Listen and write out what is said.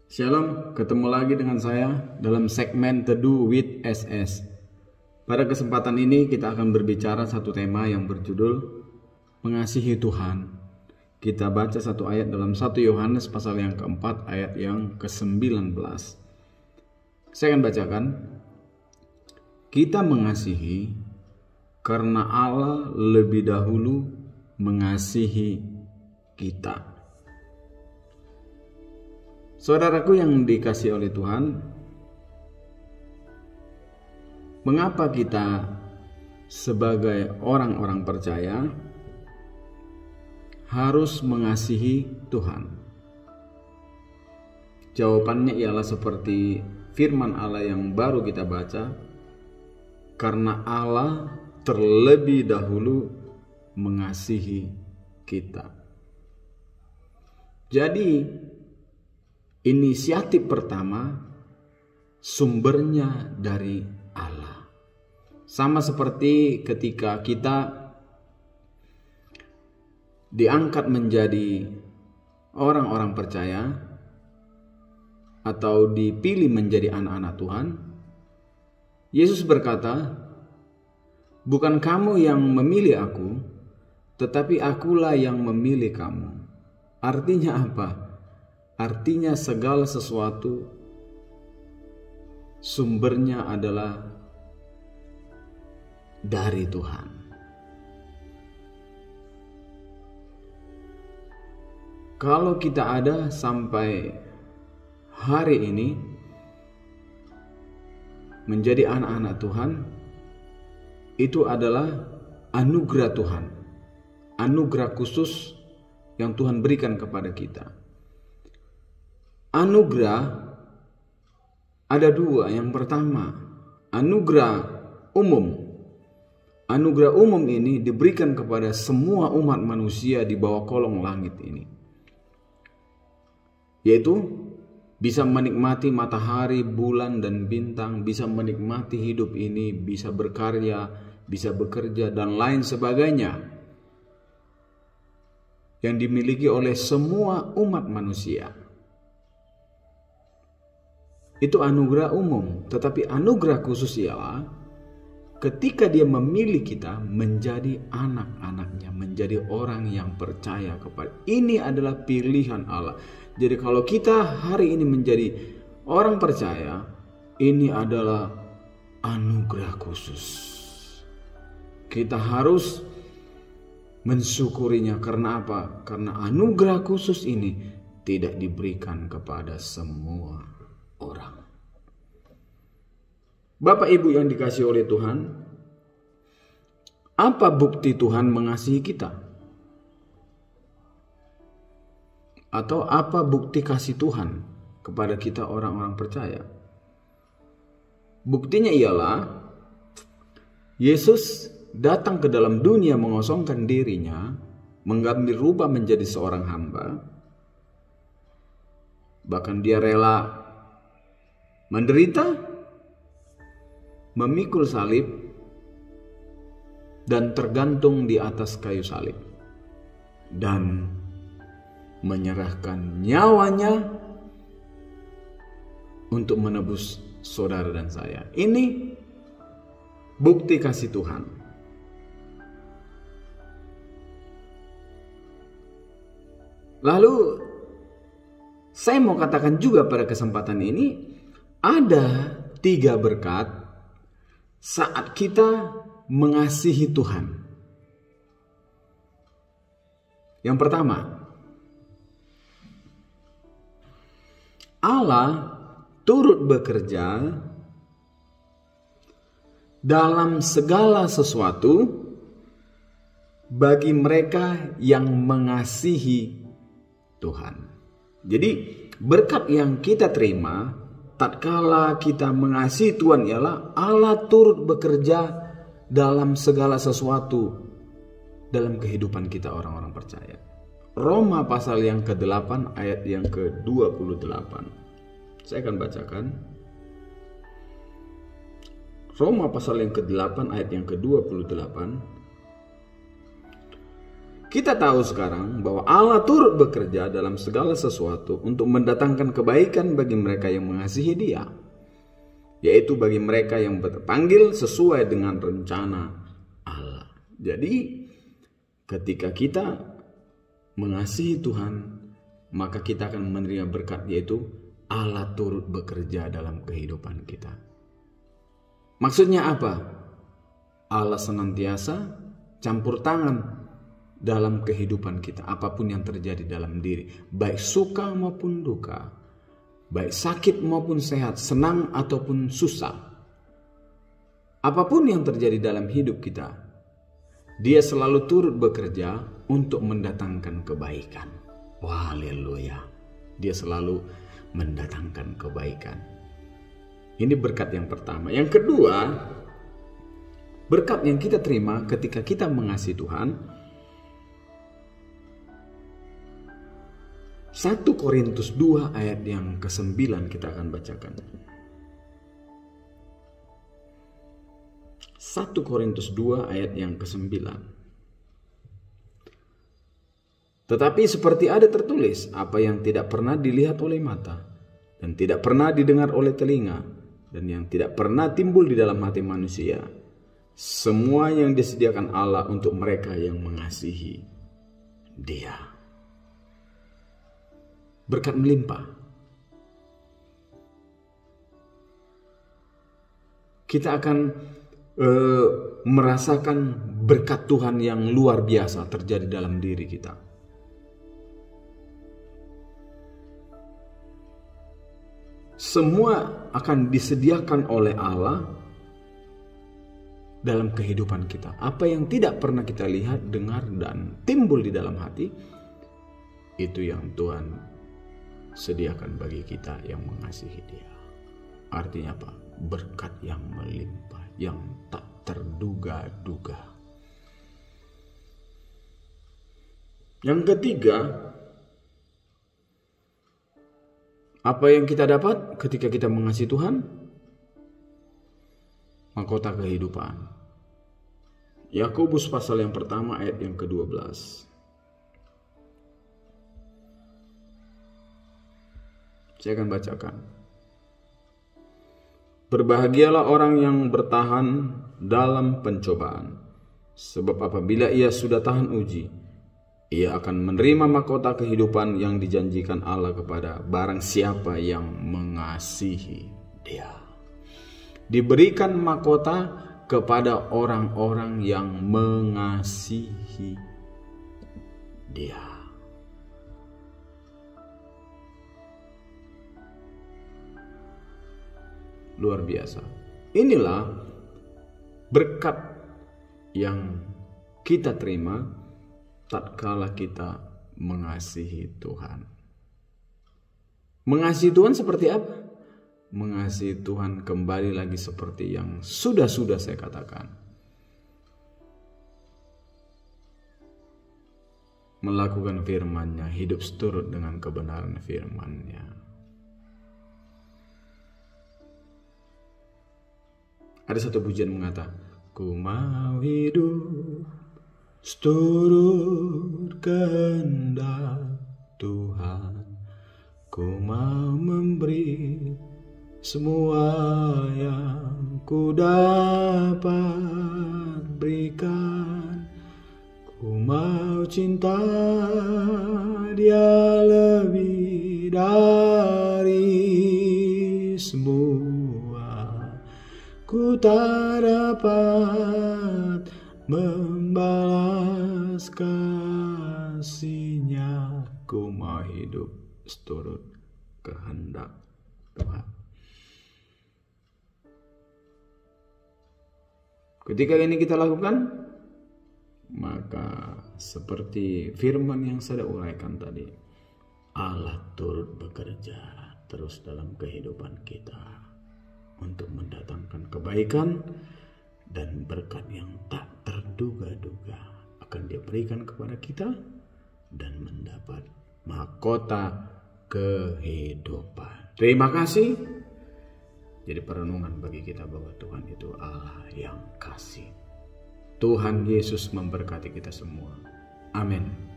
Shalom, ketemu lagi dengan saya dalam segmen Teduh with SS. Pada kesempatan ini kita akan berbicara satu tema yang berjudul Mengasihi Tuhan. Kita baca satu ayat dalam 1 Yohanes pasal yang keempat ayat yang ke-19. Saya akan bacakan. Kita mengasihi karena Allah lebih dahulu mengasihi kita. Saudaraku yang dikasihi oleh Tuhan, mengapa kita sebagai orang-orang percaya harus mengasihi Tuhan? Jawabannya ialah seperti firman Allah yang baru kita baca, karena Allah terlebih dahulu mengasihi kita. Jadi, inisiatif pertama sumbernya dari Allah. Sama seperti ketika kita diangkat menjadi orang-orang percaya atau dipilih menjadi anak-anak Tuhan, Yesus berkata, "Bukan kamu yang memilih aku, tetapi akulah yang memilih kamu." Artinya apa? Artinya segala sesuatu sumbernya adalah dari Tuhan. Kalau kita ada sampai hari ini menjadi anak-anak Tuhan, itu adalah anugerah Tuhan. Anugerah khusus yang Tuhan berikan kepada kita. Anugerah ada dua. Yang pertama, anugerah umum. Anugerah umum ini diberikan kepada semua umat manusia di bawah kolong langit ini, yaitu bisa menikmati matahari, bulan, dan bintang, bisa menikmati hidup ini, bisa berkarya, bisa bekerja, dan lain sebagainya, yang dimiliki oleh semua umat manusia. Itu anugerah umum. Tetapi anugerah khusus ialah ketika dia memilih kita menjadi anak-anaknya, menjadi orang yang percaya kepada. Ini adalah pilihan Allah. Jadi kalau kita hari ini menjadi orang percaya, ini adalah anugerah khusus. Kita harus mensyukurinya. Karena apa? Karena anugerah khusus ini tidak diberikan kepada semua orang. Bapak Ibu yang dikasihi oleh Tuhan, apa bukti Tuhan mengasihi kita? Atau apa bukti kasih Tuhan kepada kita orang-orang percaya? Buktinya ialah Yesus datang ke dalam dunia mengosongkan dirinya, mengambil rubah menjadi seorang hamba. Bahkan dia rela menderita, memikul salib, dan tergantung di atas kayu salib, dan menyerahkan nyawanya untuk menebus saudara dan saya. Ini bukti kasih Tuhan. Lalu saya mau katakan juga pada kesempatan ini, ada 3 berkat saat kita mengasihi Tuhan. Yang pertama, Allah turut bekerja dalam segala sesuatu bagi mereka yang mengasihi Tuhan. Jadi berkat yang kita terima tatkala kita mengasihi Tuhan ialah Allah turut bekerja dalam segala sesuatu dalam kehidupan kita orang-orang percaya. Roma pasal yang ke-8 ayat yang ke-28. Saya akan bacakan. Roma pasal yang ke-8 ayat yang ke-28. Kita tahu sekarang bahwa Allah turut bekerja dalam segala sesuatu untuk mendatangkan kebaikan bagi mereka yang mengasihi Dia, yaitu bagi mereka yang terpanggil sesuai dengan rencana Allah. Jadi ketika kita mengasihi Tuhan, maka kita akan menerima berkat, yaitu Allah turut bekerja dalam kehidupan kita. Maksudnya apa? Allah senantiasa campur tangan dalam kehidupan kita, apapun yang terjadi dalam diri, baik suka maupun duka, baik sakit maupun sehat, senang ataupun susah. Apapun yang terjadi dalam hidup kita, Dia selalu turut bekerja untuk mendatangkan kebaikan. Wah, haleluya. Dia selalu mendatangkan kebaikan. Ini berkat yang pertama. Yang kedua, berkat yang kita terima ketika kita mengasihi Tuhan. 1 Korintus 2 ayat yang ke-9 kita akan bacakan. 1 Korintus 2 ayat yang ke-9. Tetapi seperti ada tertulis, apa yang tidak pernah dilihat oleh mata, dan tidak pernah didengar oleh telinga, dan yang tidak pernah timbul di dalam hati manusia, semua yang disediakan Allah untuk mereka yang mengasihi Dia. Berkat melimpah. Kita akan merasakan berkat Tuhan yang luar biasa terjadi dalam diri kita. Semua akan disediakan oleh Allah dalam kehidupan kita. Apa yang tidak pernah kita lihat, dengar, dan timbul di dalam hati, itu yang Tuhan sediakan bagi kita yang mengasihi Dia. Artinya apa? Berkat yang melimpah, yang tak terduga-duga. Yang ketiga, apa yang kita dapat ketika kita mengasihi Tuhan? Mahkota kehidupan. Yakobus pasal yang pertama ayat yang ke-12. Saya akan bacakan. Berbahagialah orang yang bertahan dalam pencobaan, sebab apabila ia sudah tahan uji, ia akan menerima mahkota kehidupan yang dijanjikan Allah kepada barang siapa yang mengasihi Dia. Diberikan mahkota kepada orang-orang yang mengasihi Dia. Luar biasa. Inilah berkat yang kita terima tatkala kita mengasihi Tuhan. Mengasihi Tuhan seperti apa? Mengasihi Tuhan kembali lagi seperti yang sudah saya katakan. Melakukan firman-Nya, hidup seturut dengan kebenaran firman-Nya. Ada satu pujian mengatakan, ku mau hidup seturut kehendak Tuhan, ku mau memberi semua yang ku dapat berikan, ku mau cinta Dia lebih dari semua. Ku tak dapat membalas kasih-Nya, ku mau hidup seturut kehendak Tuhan. Ketika ini kita lakukan, maka seperti firman yang saya uraikan tadi, Allah turut bekerja terus dalam kehidupan kita untuk mendatangkan kebaikan dan berkat yang tak terduga-duga akan Dia berikan kepada kita dan mendapat mahkota kehidupan. Terima kasih. Jadi perenungan bagi kita bahwa Tuhan itu Allah yang kasih. Tuhan Yesus memberkati kita semua. Amin.